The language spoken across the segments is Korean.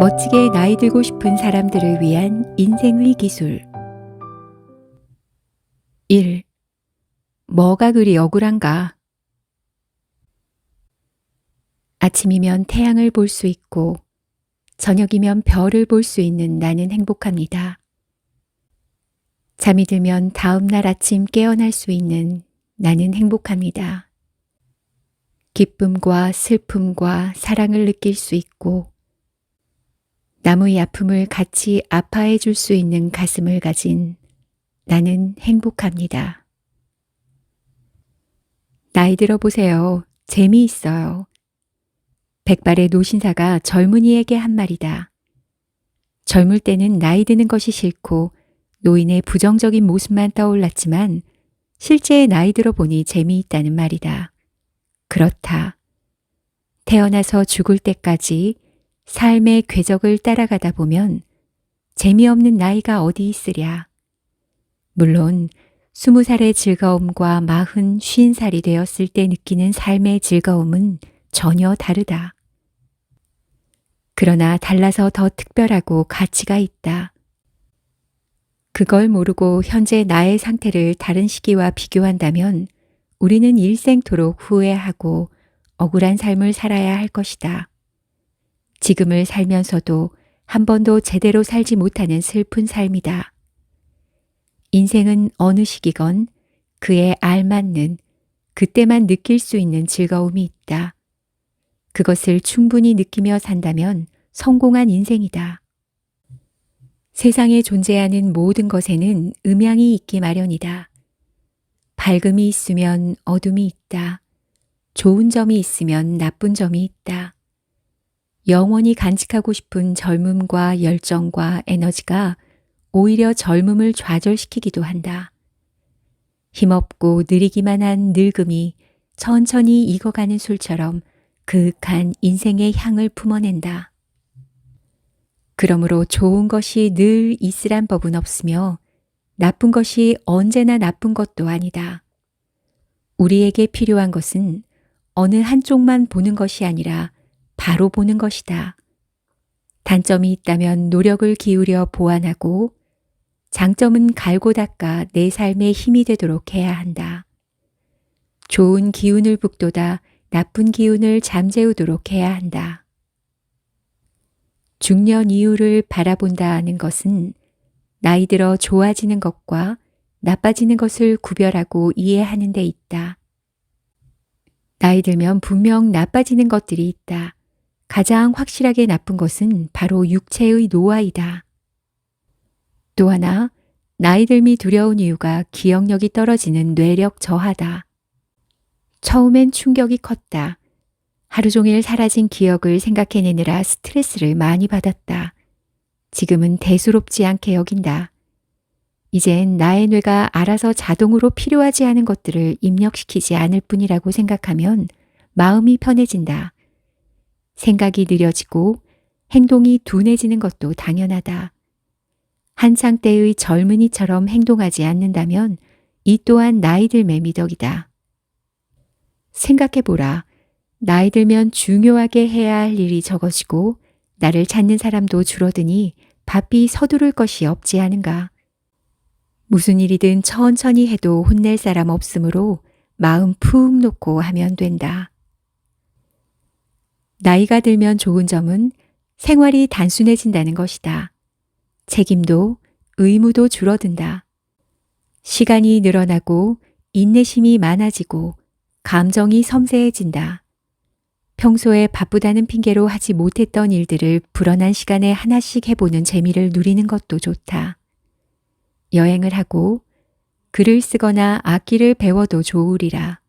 멋지게 나이 들고 싶은 사람들을 위한 인생의 기술. 1. 뭐가 그리 억울한가? 아침이면 태양을 볼 수 있고 저녁이면 별을 볼 수 있는 나는 행복합니다. 잠이 들면 다음 날 아침 깨어날 수 있는 나는 행복합니다. 기쁨과 슬픔과 사랑을 느낄 수 있고 남의 아픔을 같이 아파해 줄 수 있는 가슴을 가진 나는 행복합니다. 나이 들어 보세요. 재미있어요. 백발의 노신사가 젊은이에게 한 말이다. 젊을 때는 나이 드는 것이 싫고 노인의 부정적인 모습만 떠올랐지만 실제 나이 들어 보니 재미있다는 말이다. 그렇다. 태어나서 죽을 때까지 삶의 궤적을 따라가다 보면 재미없는 나이가 어디 있으랴. 물론 20살의 즐거움과 40, 50살이 되었을 때 느끼는 삶의 즐거움은 전혀 다르다. 그러나 달라서 더 특별하고 가치가 있다. 그걸 모르고 현재 나의 상태를 다른 시기와 비교한다면 우리는 일생토록 후회하고 억울한 삶을 살아야 할 것이다. 지금을 살면서도 한 번도 제대로 살지 못하는 슬픈 삶이다. 인생은 어느 시기건 그에 알맞는 그때만 느낄 수 있는 즐거움이 있다. 그것을 충분히 느끼며 산다면 성공한 인생이다. 세상에 존재하는 모든 것에는 음양이 있기 마련이다. 밝음이 있으면 어둠이 있다. 좋은 점이 있으면 나쁜 점이 있다. 영원히 간직하고 싶은 젊음과 열정과 에너지가 오히려 젊음을 좌절시키기도 한다. 힘없고 느리기만 한 늙음이 천천히 익어가는 술처럼 그윽한 인생의 향을 품어낸다. 그러므로 좋은 것이 늘 있으란 법은 없으며 나쁜 것이 언제나 나쁜 것도 아니다. 우리에게 필요한 것은 어느 한쪽만 보는 것이 아니라 바로 보는 것이다. 단점이 있다면 노력을 기울여 보완하고 장점은 갈고 닦아 내 삶에 힘이 되도록 해야 한다. 좋은 기운을 북돋아 나쁜 기운을 잠재우도록 해야 한다. 중년 이후를 바라본다는 것은 나이 들어 좋아지는 것과 나빠지는 것을 구별하고 이해하는 데 있다. 나이 들면 분명 나빠지는 것들이 있다. 가장 확실하게 나쁜 것은 바로 육체의 노화이다. 또 하나, 나이 들미 두려운 이유가 기억력이 떨어지는 뇌력 저하다. 처음엔 충격이 컸다. 하루 종일 사라진 기억을 생각해내느라 스트레스를 많이 받았다. 지금은 대수롭지 않게 여긴다. 이젠 나의 뇌가 알아서 자동으로 필요하지 않은 것들을 입력시키지 않을 뿐이라고 생각하면 마음이 편해진다. 생각이 느려지고 행동이 둔해지는 것도 당연하다. 한창 때의 젊은이처럼 행동하지 않는다면 이 또한 나이 들매 미덕이다. 생각해보라. 나이 들면 중요하게 해야 할 일이 적어지고 나를 찾는 사람도 줄어드니 바삐 서두를 것이 없지 않은가. 무슨 일이든 천천히 해도 혼낼 사람 없으므로 마음 푹 놓고 하면 된다. 나이가 들면 좋은 점은 생활이 단순해진다는 것이다. 책임도 의무도 줄어든다. 시간이 늘어나고 인내심이 많아지고 감정이 섬세해진다. 평소에 바쁘다는 핑계로 하지 못했던 일들을 불어난 시간에 하나씩 해보는 재미를 누리는 것도 좋다. 여행을 하고 글을 쓰거나 악기를 배워도 좋으리라.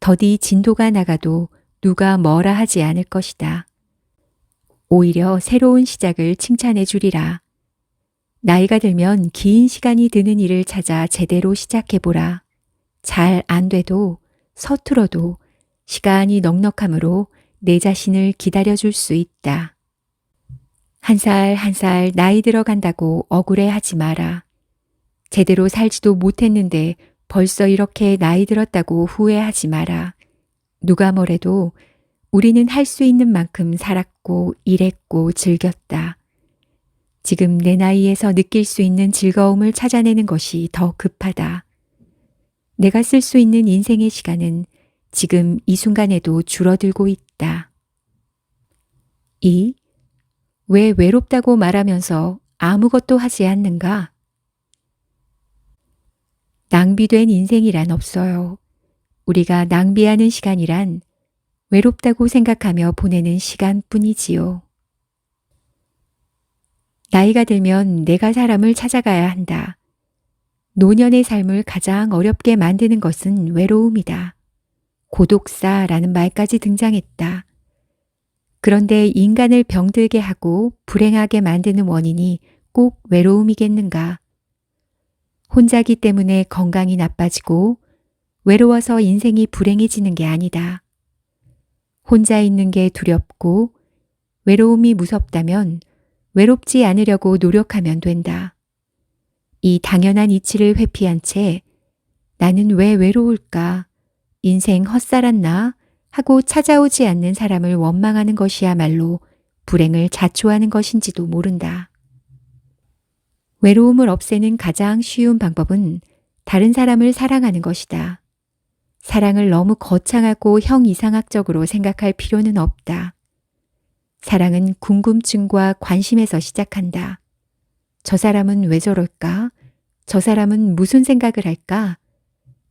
더디 진도가 나가도 누가 뭐라 하지 않을 것이다. 오히려 새로운 시작을 칭찬해 주리라. 나이가 들면 긴 시간이 드는 일을 찾아 제대로 시작해보라. 잘 안 돼도 서툴어도 시간이 넉넉하므로 내 자신을 기다려줄 수 있다. 한 살 한 살 나이 들어간다고 억울해하지 마라. 제대로 살지도 못했는데 벌써 이렇게 나이 들었다고 후회하지 마라. 누가 뭐래도 우리는 할 수 있는 만큼 살았고 일했고 즐겼다. 지금 내 나이에서 느낄 수 있는 즐거움을 찾아내는 것이 더 급하다. 내가 쓸 수 있는 인생의 시간은 지금 이 순간에도 줄어들고 있다. 2. 왜 외롭다고 말하면서 아무것도 하지 않는가? 낭비된 인생이란 없어요. 우리가 낭비하는 시간이란 외롭다고 생각하며 보내는 시간뿐이지요. 나이가 들면 내가 사람을 찾아가야 한다. 노년의 삶을 가장 어렵게 만드는 것은 외로움이다. 고독사라는 말까지 등장했다. 그런데 인간을 병들게 하고 불행하게 만드는 원인이 꼭 외로움이겠는가? 혼자기 때문에 건강이 나빠지고 외로워서 인생이 불행해지는 게 아니다. 혼자 있는 게 두렵고 외로움이 무섭다면 외롭지 않으려고 노력하면 된다. 이 당연한 이치를 회피한 채 나는 왜 외로울까? 인생 헛살았나? 하고 찾아오지 않는 사람을 원망하는 것이야말로 불행을 자초하는 것인지도 모른다. 외로움을 없애는 가장 쉬운 방법은 다른 사람을 사랑하는 것이다. 사랑을 너무 거창하고 형이상학적으로 생각할 필요는 없다. 사랑은 궁금증과 관심에서 시작한다. 저 사람은 왜 저럴까? 저 사람은 무슨 생각을 할까?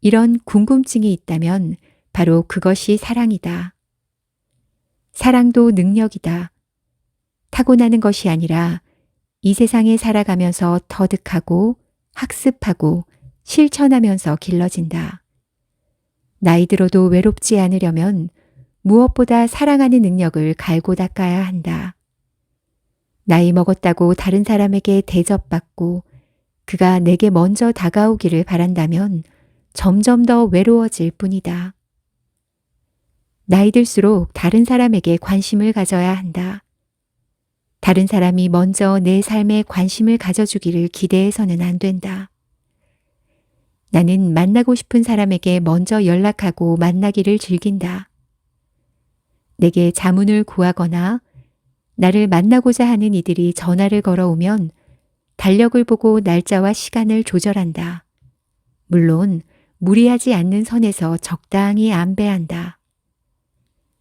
이런 궁금증이 있다면 바로 그것이 사랑이다. 사랑도 능력이다. 타고나는 것이 아니라 이 세상에 살아가면서 터득하고 학습하고 실천하면서 길러진다. 나이 들어도 외롭지 않으려면 무엇보다 사랑하는 능력을 갈고 닦아야 한다. 나이 먹었다고 다른 사람에게 대접받고 그가 내게 먼저 다가오기를 바란다면 점점 더 외로워질 뿐이다. 나이 들수록 다른 사람에게 관심을 가져야 한다. 다른 사람이 먼저 내 삶에 관심을 가져주기를 기대해서는 안 된다. 나는 만나고 싶은 사람에게 먼저 연락하고 만나기를 즐긴다. 내게 자문을 구하거나 나를 만나고자 하는 이들이 전화를 걸어오면 달력을 보고 날짜와 시간을 조절한다. 물론 무리하지 않는 선에서 적당히 안배한다.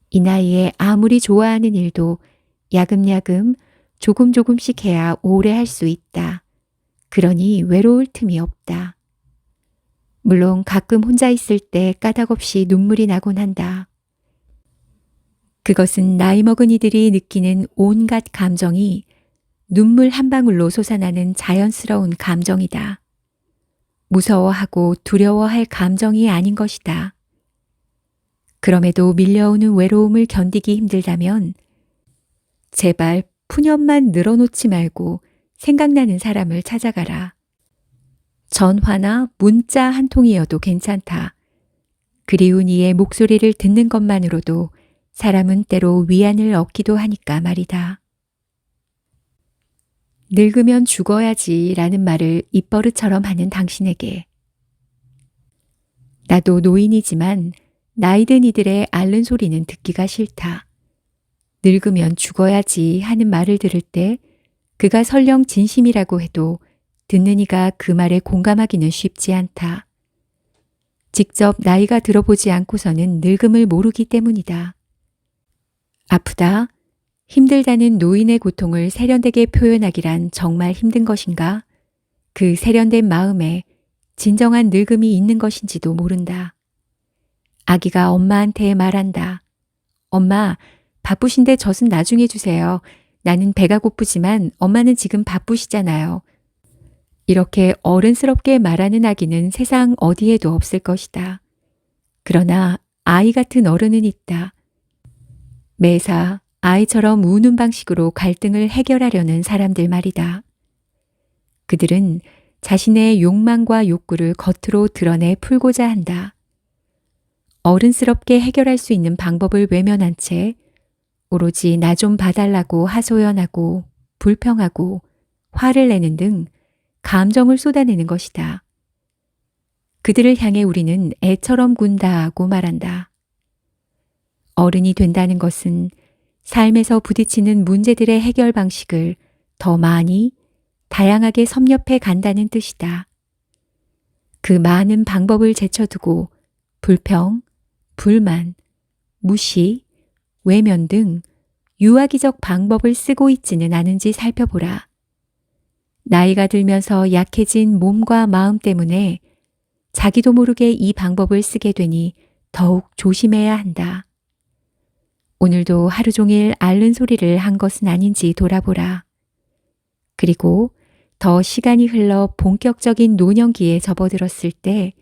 이 나이에 아무리 좋아하는 일도 야금야금 조금씩 해야 오래 할 수 있다. 그러니 외로울 틈이 없다. 물론 가끔 혼자 있을 때 까닭없이 눈물이 나곤 한다. 그것은 나이 먹은 이들이 느끼는 온갖 감정이 눈물 한 방울로 솟아나는 자연스러운 감정이다. 무서워하고 두려워할 감정이 아닌 것이다. 그럼에도 밀려오는 외로움을 견디기 힘들다면 제발 푸념만 늘어놓지 말고 생각나는 사람을 찾아가라. 전화나 문자 한 통이어도 괜찮다. 그리운 이의 목소리를 듣는 것만으로도 사람은 때로 위안을 얻기도 하니까 말이다. 늙으면 죽어야지 라는 말을 입버릇처럼 하는 당신에게 나도 노인이지만 나이 든 이들의 앓는 소리는 듣기가 싫다. 늙으면 죽어야지 하는 말을 들을 때 그가 설령 진심이라고 해도 듣는 이가 그 말에 공감하기는 쉽지 않다. 직접 나이가 들어보지 않고서는 늙음을 모르기 때문이다. 아프다, 힘들다는 노인의 고통을 세련되게 표현하기란 정말 힘든 것인가? 그 세련된 마음에 진정한 늙음이 있는 것인지도 모른다. 아기가 엄마한테 말한다. 엄마, 바쁘신데 젖은 나중에 주세요. 나는 배가 고프지만 엄마는 지금 바쁘시잖아요. 이렇게 어른스럽게 말하는 아기는 세상 어디에도 없을 것이다. 그러나 아이 같은 어른은 있다. 매사 아이처럼 우는 방식으로 갈등을 해결하려는 사람들 말이다. 그들은 자신의 욕망과 욕구를 겉으로 드러내 풀고자 한다. 어른스럽게 해결할 수 있는 방법을 외면한 채 오로지 나 좀 봐달라고 하소연하고 불평하고 화를 내는 등 감정을 쏟아내는 것이다. 그들을 향해 우리는 애처럼 군다고 말한다. 어른이 된다는 것은 삶에서 부딪히는 문제들의 해결 방식을 더 많이 다양하게 섭렵해 간다는 뜻이다. 그 많은 방법을 제쳐두고 불평, 불만, 무시, 외면 등 유아기적 방법을 쓰고 있지는 않은지 살펴보라. 나이가 들면서 약해진 몸과 마음 때문에 자기도 모르게 이 방법을 쓰게 되니 더욱 조심해야 한다. 오늘도 하루 종일 앓는 소리를 한 것은 아닌지 돌아보라. 그리고 더 시간이 흘러 본격적인 노년기에 접어들었을 때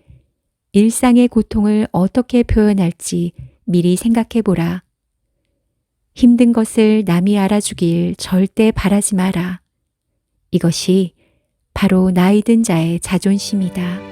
일상의 고통을 어떻게 표현할지 미리 생각해 보라. 힘든 것을 남이 알아주길 절대 바라지 마라. 이것이 바로 나이 든 자의 자존심이다.